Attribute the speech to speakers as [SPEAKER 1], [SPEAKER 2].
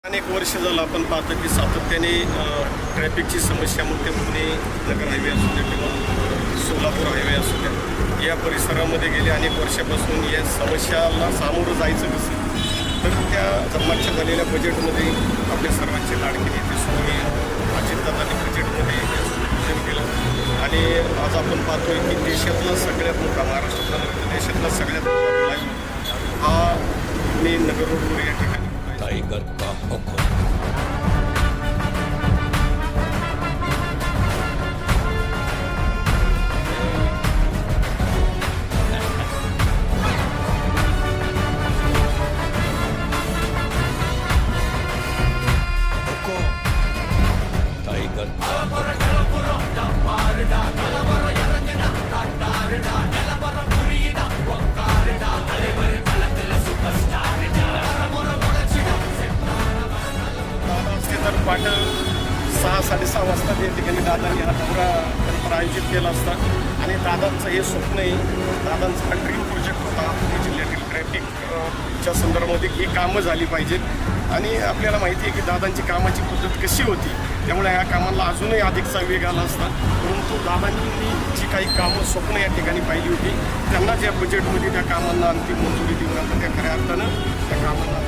[SPEAKER 1] अनेक वर्ष झालं आपण पाहतो की सातत्याने ट्रॅफिकची समस्या म्हणते पुणे नगर हायवे असू द्या किंवा सोलापूर हायवे असू द्या, या परिसरामध्ये गेले अनेक वर्षापासून या समस्याला सामोरं जायचं कसं, तर त्या जन्माच्या झालेल्या बजेटमध्ये आपल्या सर्वांचे लाडके नेते सोनी अजितदादांनी बजेटमध्ये नियोजन केलं आणि आज आपण पाहतोय की देशातला सगळ्यात मोठा महाराष्ट्रातला देशातला सगळ्यात मोठा फ्लायओव्हर हा पुणे नगर रोडवर या ठिकाणी
[SPEAKER 2] टाइगर का हुक्म। टाइगर का
[SPEAKER 1] तर पाठ 6-6:30 वाजता त्या ठिकाणी दादांनी हा दौरा खरंतर आयोजित केला असता आणि दादांचं हे स्वप्न आहे, दादांचा हा ड्रीम प्रोजेक्ट होता पुणे जिल्ह्यातील ट्रॅफिकच्या संदर्भामध्ये ही कामं झाली पाहिजेत आणि आपल्याला माहिती आहे की दादांची कामाची पद्धत कशी होती, त्यामुळे या कामाला अजूनही अधिकचा वेग आला असता. परंतु दादांनी जी काही कामं स्वप्न या ठिकाणी पाहिली होती त्यांना ज्या बजेटमध्ये त्या कामांना अंतिम मंजुरी देऊन आपण त्या खऱ्या अर्थानं त्या कामांना